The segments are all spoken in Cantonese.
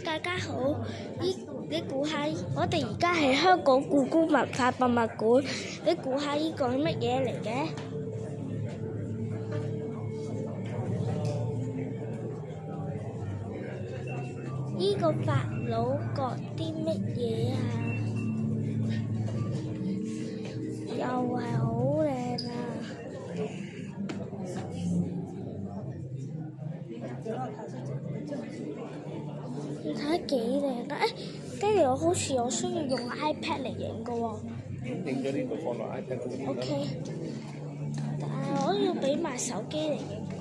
大家好，你估下，我哋而家係香港故宮文化博物館，你估下呢個係乜嘢嚟嘅？呢個法老角啲乜嘢啊？又係好靚啊！你睇幾靚啊！爹哋，我好似我需要用 iPad 嚟影㗎喎。影咗呢個放落 iPad 嗰邊。OK， 但係我要俾埋手機嚟影㗎。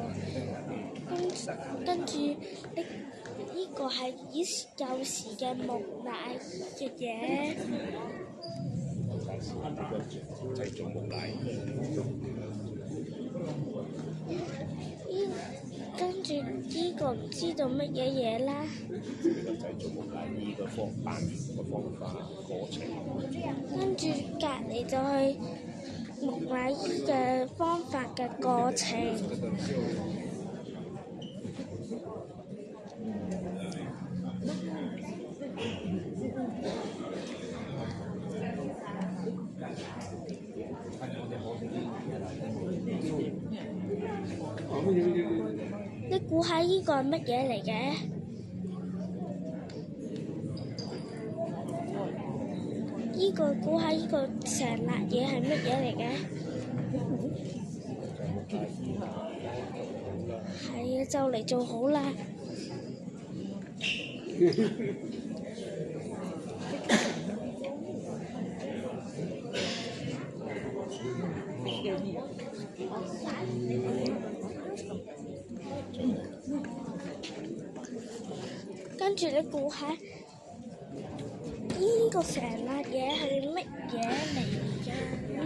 跟住呢個係舊時嘅木乃嘅嘢。製造木乃跟住呢個唔知道乜嘢嘢啦。呢個製造木乃伊嘅方法過程。跟住隔離就係木乃伊嘅方法嘅過程。你估下呢個係乜嘢嚟嘅？估下呢個成辣嘢係乜嘢嚟嘅？係啊，就嚟做好啦。跟住你估下呢個成辣嘢係乜嘢嚟嘅呢？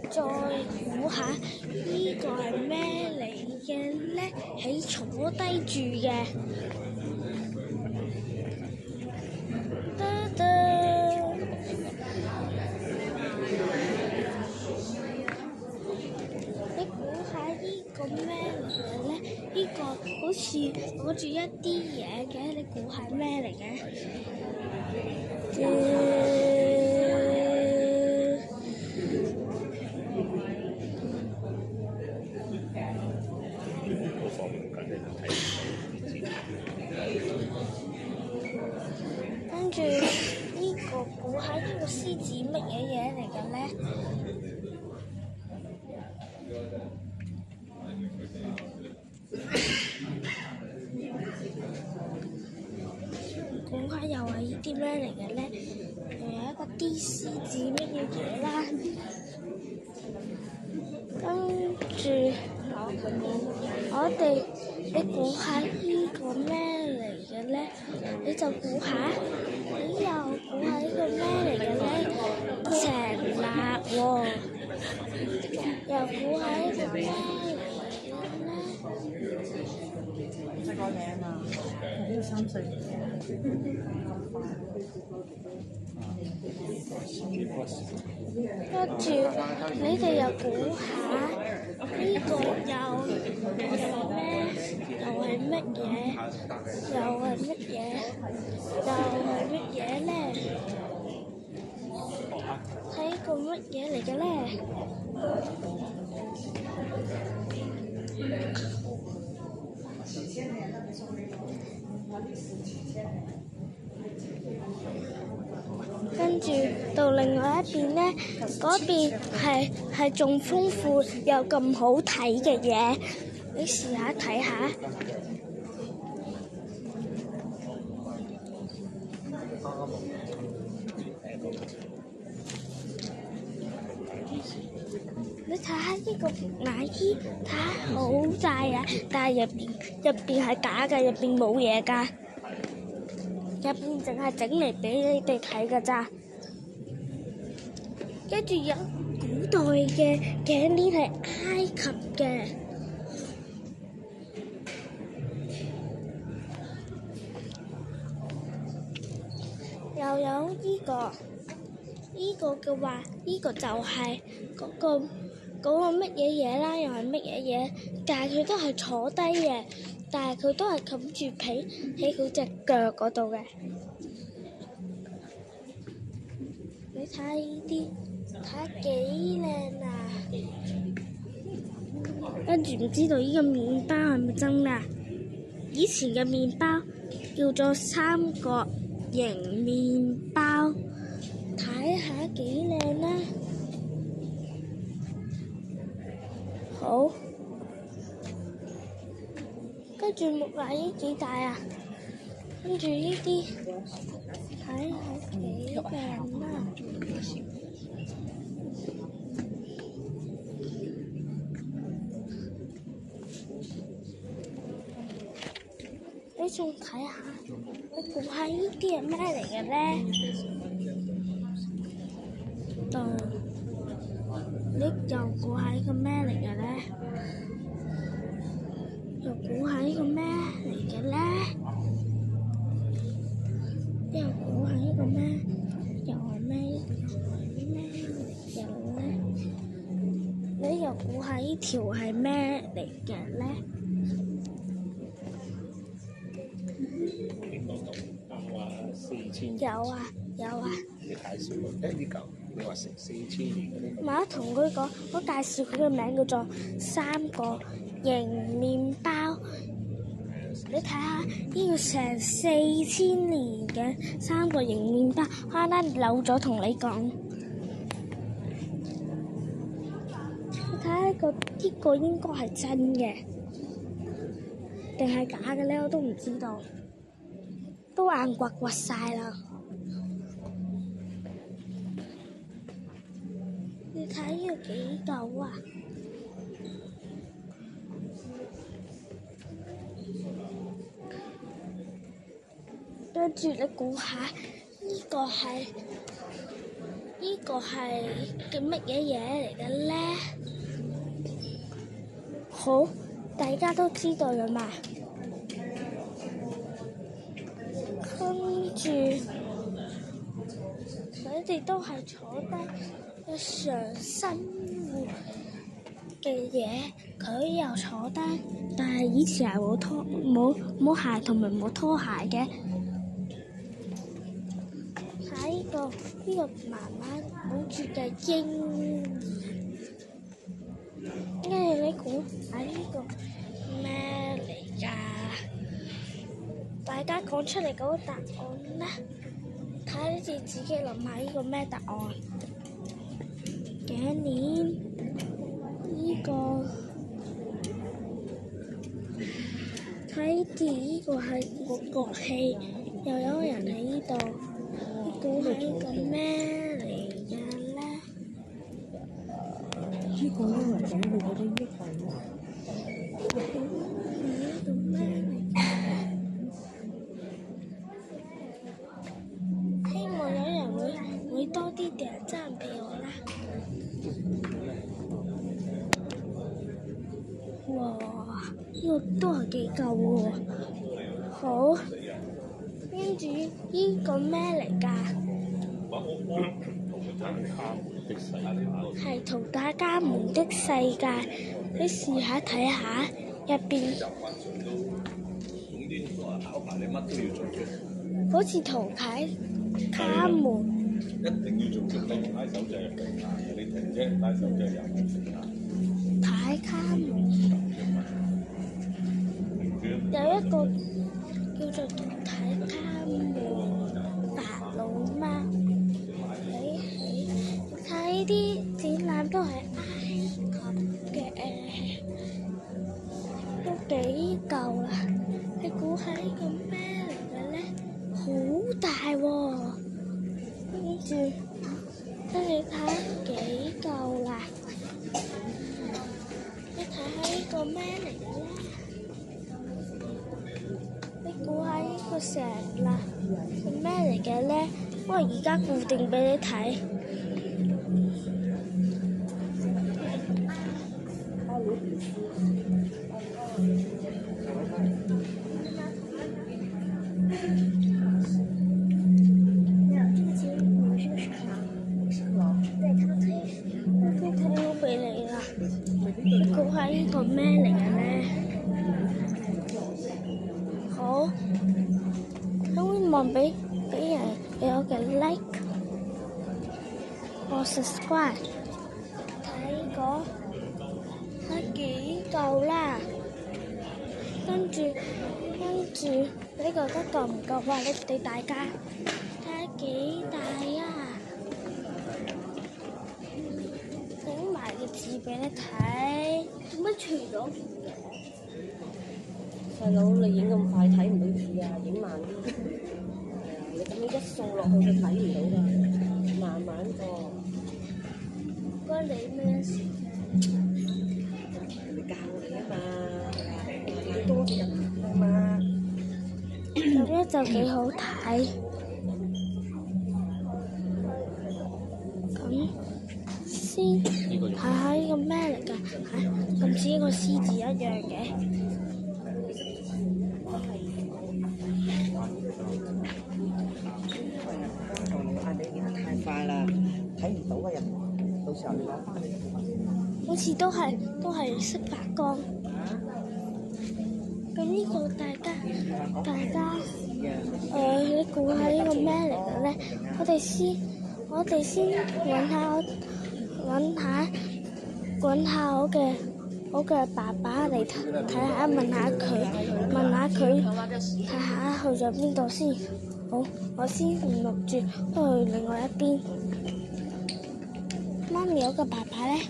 再估下呢個係咩嚟嘅呢？係坐低住嘅。你估下呢個咩嚟嘅呢？呢個好似攞住一啲嘢嘅，你估係咩嚟嘅？跟住呢個估下呢個獅子乜嘢嘢嚟嘅呢？估下又係呢啲咩嚟嘅呢？又有一個啲獅子乜嘢嘢啦。跟住你估下呢個咩嚟嘅呢？你就估下，你又估下呢個咩嚟嘅呢？成辣喎，又估下呢個咩嚟嘅呢？唔識改名啊！呢個3歲。跟住你哋又估下呢個又係咩？又係乜嘢？又係乜嘢？又係乜嘢呢？係一個乜嘢嚟嘅呢？跟住到另外一邊呢，嗰邊係仲豐富又咁好睇嘅嘢，你試下睇下。你睇下呢個木乃伊，睇下好大啊！但係入邊係假嘅，入邊冇嘢㗎，入邊淨係整嚟俾你哋睇㗎咋。跟住有古代嘅頸鏈係埃及嘅，又有呢個嘅話，呢個就係嗰個乜嘢嘢啦，又係乜嘢嘢，但係佢都係坐低嘅，但係佢都係冚住被喺佢隻腳嗰度嘅。你睇下呢啲，睇下幾靚啊！跟住唔知道呢個麵包係咪真㗎？以前嘅麵包叫做三角形麵包，睇下幾靚啦！好，跟住木乃伊幾大啊？跟住呢啲睇下幾靚啦！你仲睇下，你估下呢啲係咩嚟嘅咧？你又估下呢個咩嚟嘅咧？又估下呢個咩嚟嘅咧？又估下呢個咩？又係咩？又係咩嚟嘅咧？你又估下呢條係咩嚟嘅咧？有啊有啊。你介紹佢，呢嚿你話成4000年嗰啲。我同佢講，我介紹佢嘅名叫做三角形麵包。你睇下呢個成4000年嘅三角形麵包，啱啱漏咗同你講。你睇下呢個應該係真嘅，定係假嘅咧？我都唔知道，都硬刮刮晒啦。你睇呢個幾舊啊？跟住你估下，呢個係叫乜嘢嘢嚟嘅咧？好，大家都知道啦嘛。跟住佢哋都係坐低日常生活嘅嘢，佢又坐低，但係以前係冇鞋同埋冇拖鞋嘅。睇呢個媽媽抱住嘅嬰兒，跟住你估下呢個咩嚟㗎？大家講出嚟嗰個答案啦，睇下你哋自己諗下呢個咩答案。幾年呢個睇住呢個係個樂器，又有人喺呢度。估係呢個咩嚟嘅咧？呢個咧或者你覺得呢個係呢個咩嚟嘅？希望有人會多啲點讚俾我啦！哇，呢個都係幾舊喎。好，跟住呢個咩嚟㗎？係圖大家們的世界，你試下睇下入邊，好似圖解他們。一定要做決定，拉手就係停下，你停啫，拉手就係又停下。睇他們有一個叫做睇他們白老貓。睇啲展覽都係埃及嘅，都幾舊啦。你估下呢個咩嚟嘅咧？好大喎！跟住睇幾舊啦。你睇下呢個咩嚟嘅咧？你估下呢個石啦係咩嚟嘅咧？我而家固定俾你睇。睇好俾你啦，你估下呢個咩嚟嘅咧？望俾人俾我嘅 like 我 subscribe 睇幾嚿啦，跟住呢個得夠唔夠啊？你哋大家睇下幾大啊！整埋個字俾你睇，做乜除咗件嘅？細佬，你影咁快睇唔到字啊，影慢啲。係啊，你咁樣一掃落去就睇唔到㗎，慢慢個。關你咩事？人哋教你啊嘛，你多啲人啊嘛。咁樣就幾好睇。咁先睇下呢個咩嚟㗎？咁似一個獅字一樣嘅。你影得太快啦，睇唔到嘅人，到時候你攞翻嚟。好似都係識發光。咁呢個大家，你估下呢個咩嚟嘅咧？我哋先揾下我嘅爸爸嚟睇下，問下佢，睇下去咗邊度先。好，我先唔錄住，去另外一邊。媽咪，我嘅爸爸咧？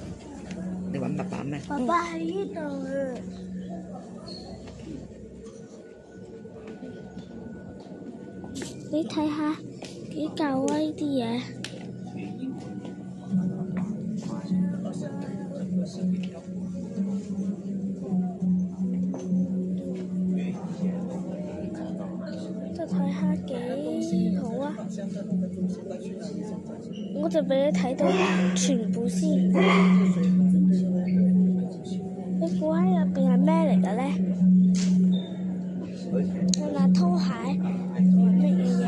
你揾爸爸咩？爸爸喺呢度。你睇下幾舊啊！呢啲嘢。就睇下幾好啊！我就俾你睇到全部先。你估喺入邊係咩嚟嘅咧？係咪拖鞋？係乜嘢嘢？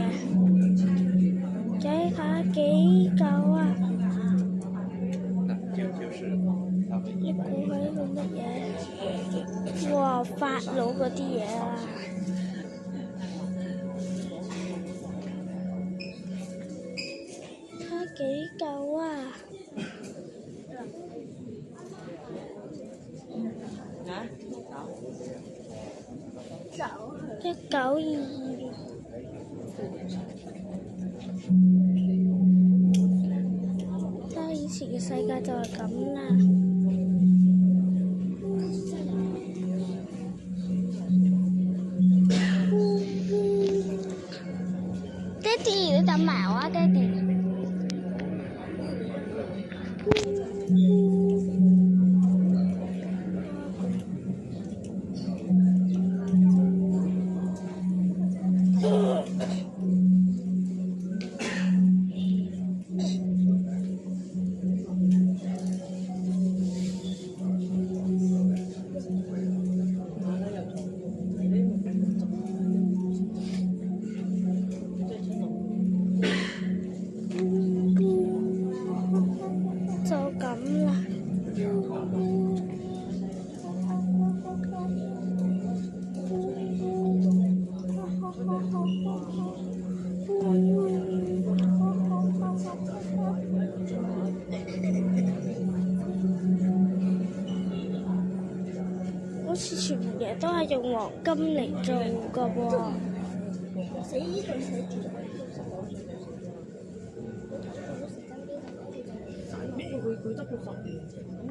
睇下幾舊啊！你估係呢個乜嘢？哇！法老嗰啲嘢啊！睇下幾舊啊！1922，但係以前嘅世界就係咁啦。爹哋，你等埋我啊，爹哋。就咁啦。好似全部嘢都係用黃金嚟做㗎喎。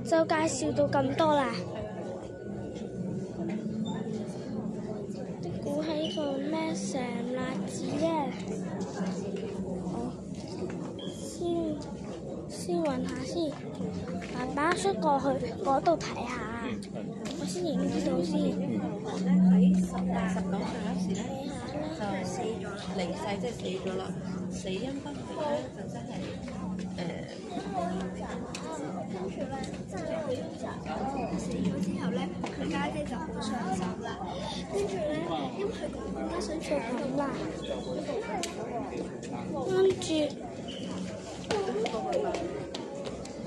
就介紹到咁多啦。你估係個咩成辣子咧？好，先揾下先。爸爸出過去嗰度睇下，我先影呢度先。喺19歲嗰時咧，就死咗，離世即係死咗啦。死因不明咧，就真係跟住咧，即係佢死咗之後咧，佢家姐就好傷心啦。跟住咧，因為佢更加想做咁啦。跟住，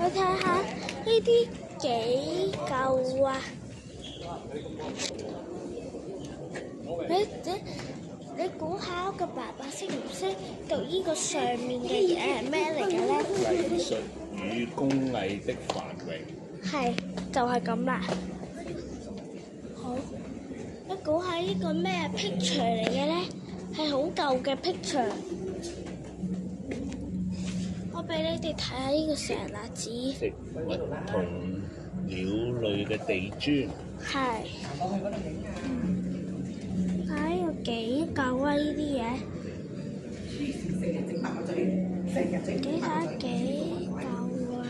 我睇下呢啲幾舊啊！你估下個爸爸識唔識讀呢個上面嘅嘢係咩嚟嘅咧？藝術與工藝的繁榮。係，就係咁啦。好，你估下呢個咩 picture 嚟嘅咧？係好舊嘅 picture。我俾你哋睇下呢個石蠟紙。植物同鳥類嘅地磚。係。睇有幾舊啊！呢啲嘢。睇下幾舊啊！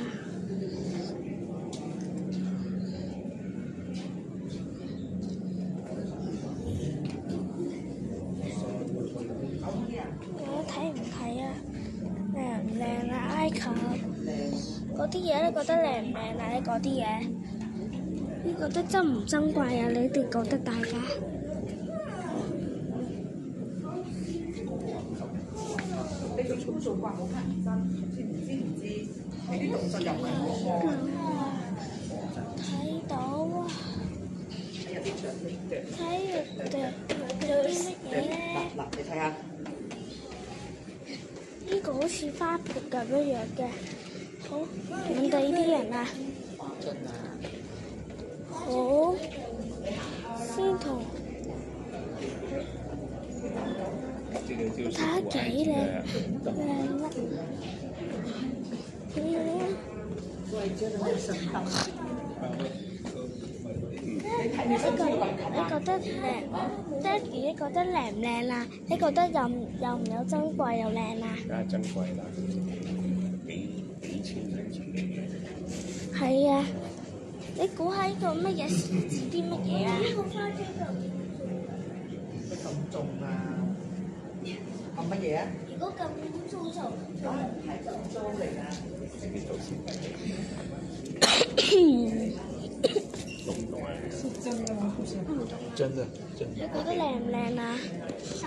我睇唔睇啊？靚唔靚啊？埃及嗰啲嘢你覺得靚唔靚啊？你嗰啲嘢，你覺得珍唔珍貴啊？你哋覺得大家？你做操做慣好乞人憎，知唔知？你啲動作又唔係好喎。睇到啊！有啲長啲嘅。睇對乜嘢咧？嗱，你睇下。呢個好似花盆咁樣嘅，好咁對呢啲人啊，好先同睇下幾靚啦！你覺得靚？爹哋，你覺得靚唔靚啊？你覺得有唔有珍貴又靚啊？梗係珍貴啦，幾千年前嘅嘢。係啊，你估下呢個乜嘢指啲乜嘢啊？咁重啊！撳乜嘢啊？如果咁重就係金租嚟㗎。自己做先。真的，真你的。覺得靚唔靚啊？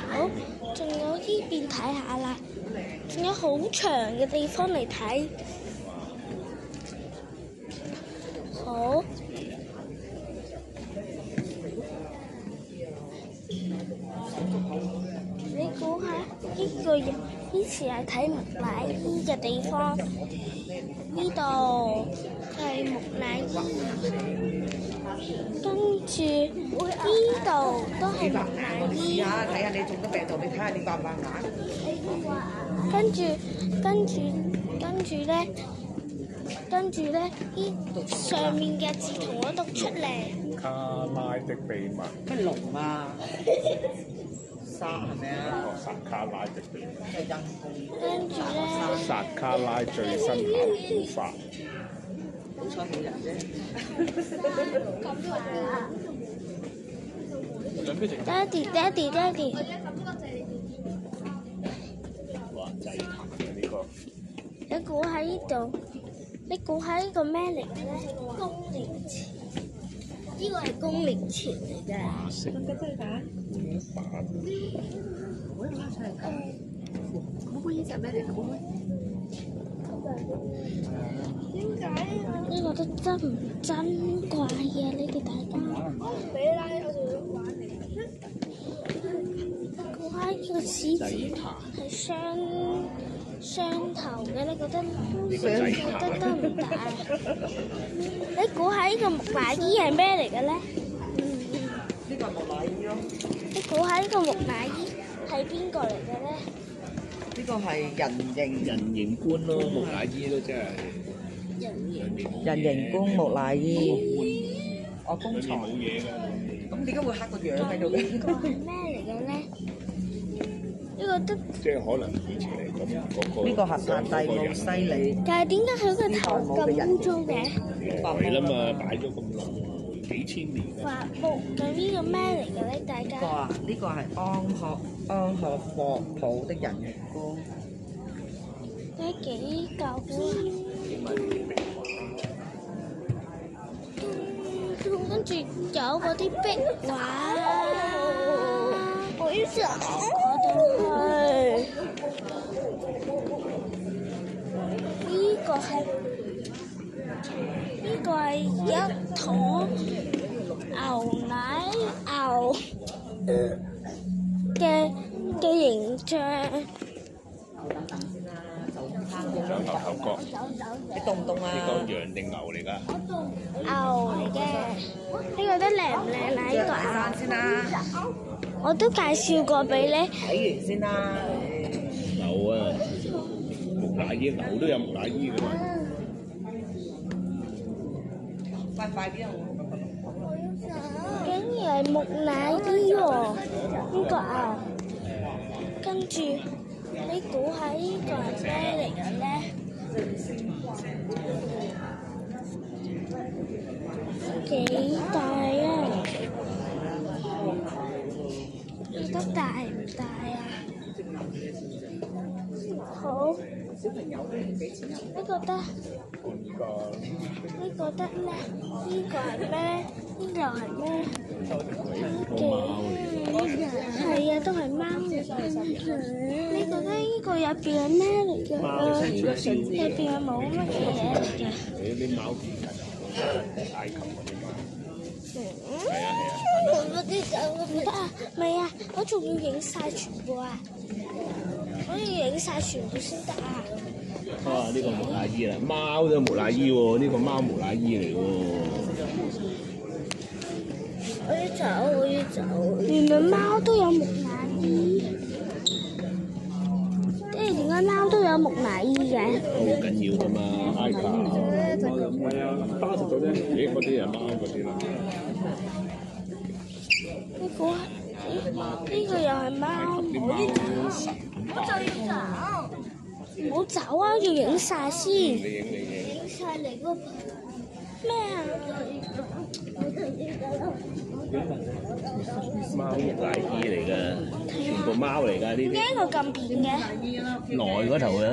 好，仲有呢邊睇下啦，仲有好長嘅地方嚟睇。好，你估下呢個人以前係睇木乃伊嘅地方，呢度係木乃伊。跟住呢度都係木乃伊。試下睇下你中咗病毒，你睇下你畫唔畫眼？跟住咧，呢上面嘅字同我讀出嚟。卡拉的秘密。咩龍啊？沙係咪啊？哦，薩卡拉的秘密。係陰公。跟住咧，薩卡拉最新考古法。好彩冇人啫。爹哋。哇！祭壇嘅呢個。你估喺呢度？你估下呢個咩嚟嘅咧？公靈前，呢個係公靈前嚟嘅。咁嘅真係假？版。點解啊？呢個都珍唔珍貴啊？你哋大家。俾啦，我哋玩嚟。估下呢個獅子係雙頭嘅，你覺得得唔得啊？你估下呢個木乃伊係咩嚟嘅咧？呢個係木乃伊咯。你估下呢個木乃伊係邊個嚟嘅咧？呢個係人形官咯，木乃伊咯，即係人形官木乃伊。哦，工冇廠。嘢㗎。咁點解會刻個樣喺度嘅？呢個係咩嚟嘅咧？呢個都，即係可能以前嚟咁嗰個。呢個係帕蒂姆西里。但係點解佢個頭咁污糟嘅？係啦嘛，擺咗咁耐，幾千年。伐木嘅呢個咩嚟嘅咧？大家呢個啊，呢個係安學霍普的人形官。都幾舊啊！跟住有嗰啲壁畫，我想我都去。呢個係一桶牛奶牛。嘅形象。長頭頭角，你凍唔凍呢啊？個羊定牛嚟㗎？牛嚟嘅，呢個得靚唔靚啊？呢個牛先啦，我都介紹過俾你。睇完先啦。牛啊，木乃伊，牛都有木乃伊㗎嘛？快啲啊！竟然係木乃伊喎，呢個牛。跟住你估下呢個係咩嚟嘅咧？幾大啊？你覺得大唔大啊？好，小朋友都要俾錢啊！你覺得？你覺得咧？呢個係咩？呢個係咩？係啊，都係貓嚟嘅。你覺得呢個入邊係咩嚟嘅？入邊係冇乜嘢嚟嘅。啲貓片緊，埃及嗰啲貓。係啊，我啲得啊，未啊，我仲要影晒全部啊！我要影晒全部先得啊！啊！呢個木乃伊啦，貓都有木乃伊喎，呢個貓木乃伊嚟喎。我要走，我要走。原來貓都有木乃伊，點解貓都有木乃伊嘅？好緊要㗎嘛，埃及。係啊，80度啫。咦，嗰啲係貓嗰啲啦。呢個又係貓，我就要走。唔好走啊！要影晒先。你影。影晒嚟個咩啊？貓木乃伊嚟㗎，全部貓嚟㗎呢點解啲。呢個咁扁嘅？內嗰頭啊，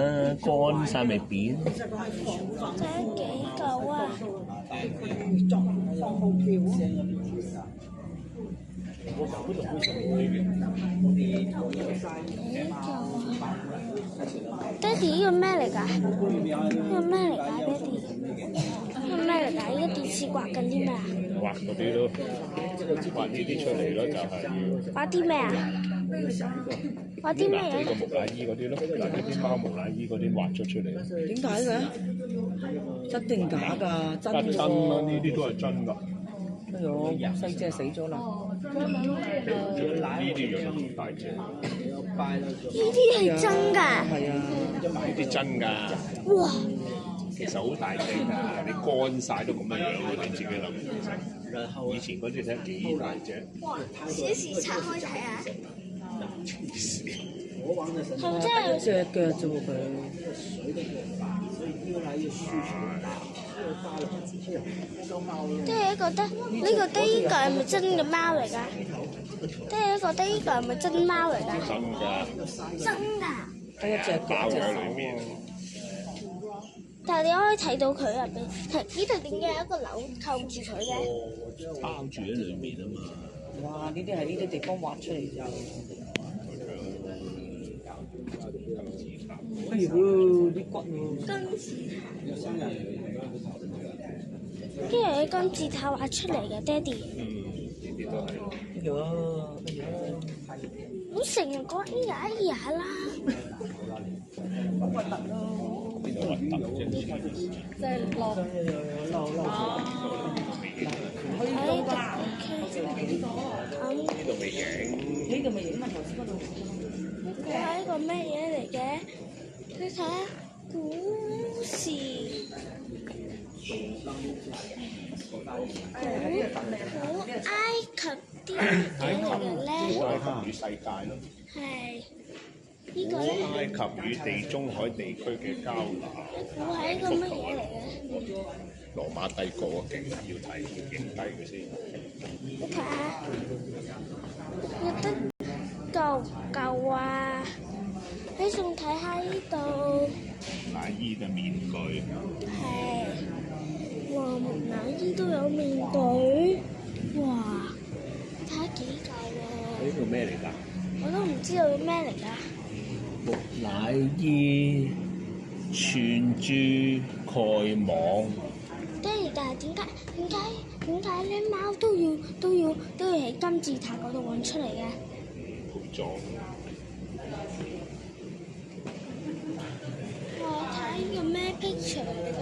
乾晒咪扁。真係幾嚿啊！爹哋呢個咩嚟㗎？呢個咩嚟㗎？爹哋，呢個咩嚟㗎？呢個電視刮緊啲咩啊？畫嗰啲咯，畫呢啲出嚟咯，就係要。畫啲咩啊？畫啲咩嗱，呢個啊？木乃伊嗰啲咯，嗱呢啲貓木乃伊嗰啲畫咗出嚟。點解嘅？真定假㗎？真真啦，呢啲都係真㗎。哎呦，細隻死咗啦！呢啲樣咁大隻，呢啲係真㗎？係啊，呢啲真㗎。哇！其實好大隻㗎，你乾晒都咁樣樣喎，你自己諗。以前嗰啲睇幾大隻。小時拆開睇下，係咪真一係？隻腳啫喎佢。爹哋覺得呢個係咪真嘅貓嚟㗎？爹哋覺得呢個係咪真貓嚟㗎？真㗎，真㗎！得一隻腳包啫。喺裏面。但係你可以睇到佢入邊，呢度點解有一個鈕扣住佢嘅？包住喺裏面啊嘛。哇！呢啲係呢啲地方畫出嚟咋。哎呦，啲骨喎。金字塔，跟住啲金字塔畫出嚟嘅，爹哋。呢啲都係。哎呦，哎呦。唔好成日講哎呀哎呀啦。好核突咯！邊度核突啫？即係落喺度呢度未影。呢度咪影乜頭先嗰度？佢係一個咩嘢嚟嘅？你睇下古時古埃及啲嘢嚟嘅咧，埃及與世界咯。係呢個咧，埃及與地中海地區嘅交流。估係一個乜嘢嚟嘅？羅馬帝國嘅勁要睇，要影低佢先。你睇下，有得夠唔夠啊？你仲睇下呢度，乃伊嘅面具，係，哇！木乃伊都有面具，哇！睇下幾嚿喎，呢個咩嚟㗎？我都唔知道咩嚟㗎。木乃伊串珠蓋網，爹哋，但係點解啲貓都要喺金字塔嗰度揾出嚟嘅？狀。我睇呢個咩 picture 嚟㗎？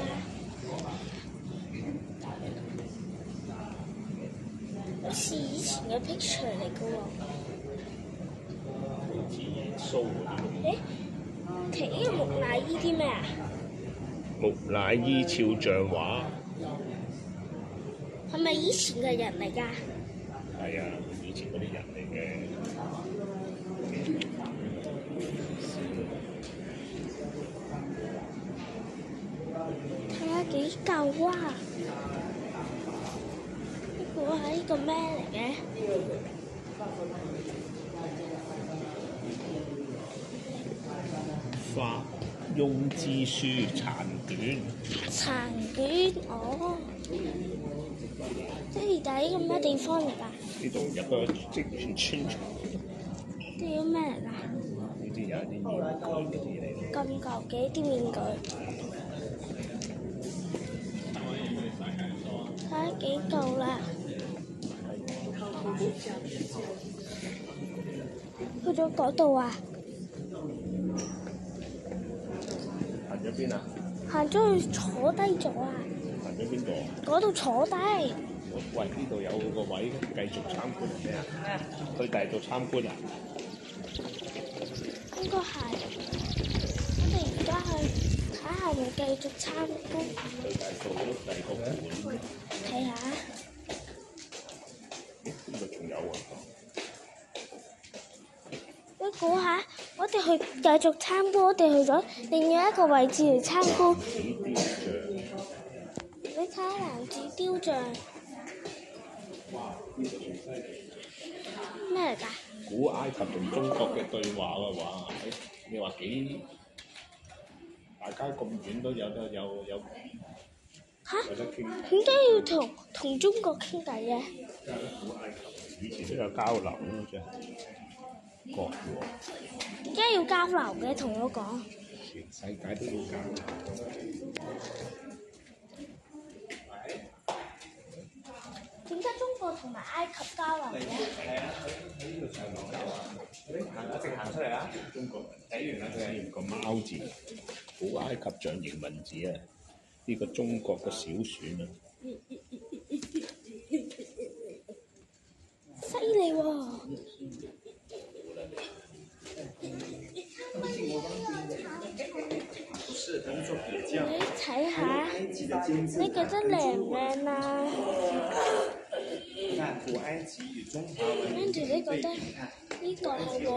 好似以前嘅 picture 嚟㗎喎。自然蘇嗰啲。誒，其實呢個木乃伊啲咩啊？木乃伊肖像畫。係咪以前嘅人嚟㗎？係啊，以前嗰啲人嚟嘅。睇下幾舊啊！呢個係呢個咩嚟嘅？法庸之書殘卷。殘卷哦，即係喺呢個咩地方嚟㗎？呢度有個職員村場。呢啲咩嚟㗎？呢啲有啲面具嗰啲嚟。咁舊嘅啲面具，睇下幾舊啦。去咗嗰度啊？行咗邊啊？行咗去坐低咗啊？行咗邊度？嗰度坐低。喂，呢度有個位繼續參觀係咩啊？去第二度參觀啊？應該係。我哋而家去睇下，咪繼續參觀。去第二個館。睇下。呢度仲有啊？你估下，我哋去繼續參觀，我哋去咗另外一個位置嚟參觀。你睇下男子雕像。咩嚟㗎？古埃及同中國嘅對話嘅話，你話幾？大家咁遠都有嚇？有得傾。點解要同中國傾偈嘅？古埃及以前都有交流咯，真係國喎。點解要交流嘅？同我講。全世界都要交流。點解中國同埋埃及交流嘅？一直行出嚟啦！中國睇完啦，佢係個貓字，古埃及象形文字啊！呢個中國嘅小選啊！犀利喎！你睇下，你覺得靚唔靚啊？看古埃及與中華文明跟住你覺得呢個係黃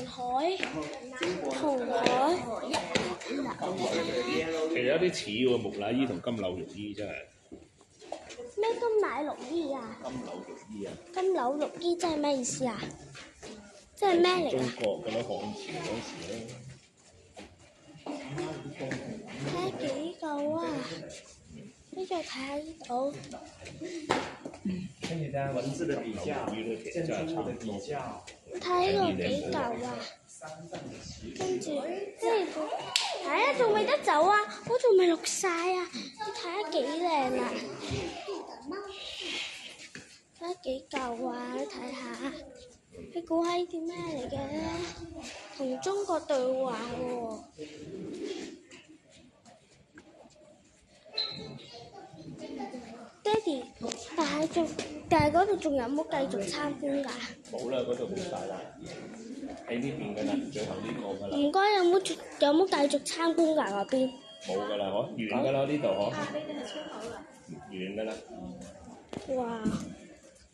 海、紅海。其實有啲似喎，木乃伊同金縷玉衣真係。咩金乃綠衣啊？金縷玉衣啊！金縷綠衣真係咩意思啊？即係咩嚟中㗎？國嘅咧，漢朝嗰時咧。睇下幾舊啊！呢度睇下呢度。跟住睇文字的比較，建築物的比較。睇呢個幾舊啊！跟住，睇下仲未得走啊！我仲未錄晒啊！你睇下幾靚啊！睇下幾舊啊！你睇下，你估係啲咩嚟嘅？同中國對話喎。爹哋，但係嗰度仲有冇繼續參觀㗎？冇啦，嗰度冇晒啦，喺呢邊㗎啦，最後呢個㗎啦。唔該，有冇繼續參觀㗎嗰邊？冇㗎啦，完㗎啦呢度嗬。完㗎啦。哇！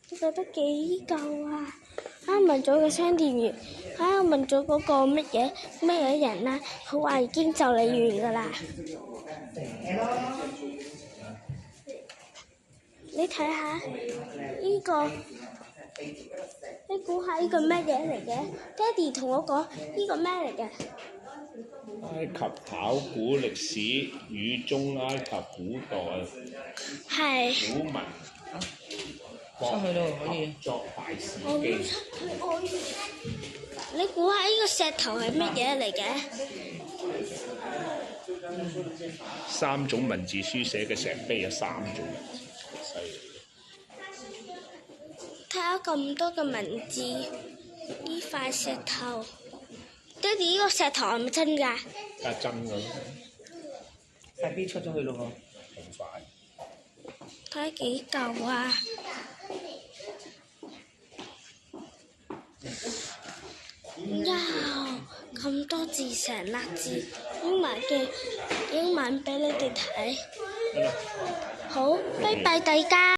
你覺得幾舊啊？啱問咗個商店員，啱問咗嗰個乜嘢人啦，佢話已經就嚟完㗎啦。你睇下呢個，你估下呢個咩嘢嚟嘅？爹哋同我講呢個咩嚟嘅？埃及考古歷史與中埃及古代係。古文出去咯，可以。作大事我記。你估下呢個石頭係乜嘢嚟嘅？3種文字書寫嘅石碑有3種文字，犀利。睇下咁多嘅文字，呢塊石頭，爹哋呢個石頭係咪真㗎？梗係真㗎，快啲出咗去咯咁快。睇幾嚿啊！咁多字成粒字，英文俾你哋睇。好，拜拜大家。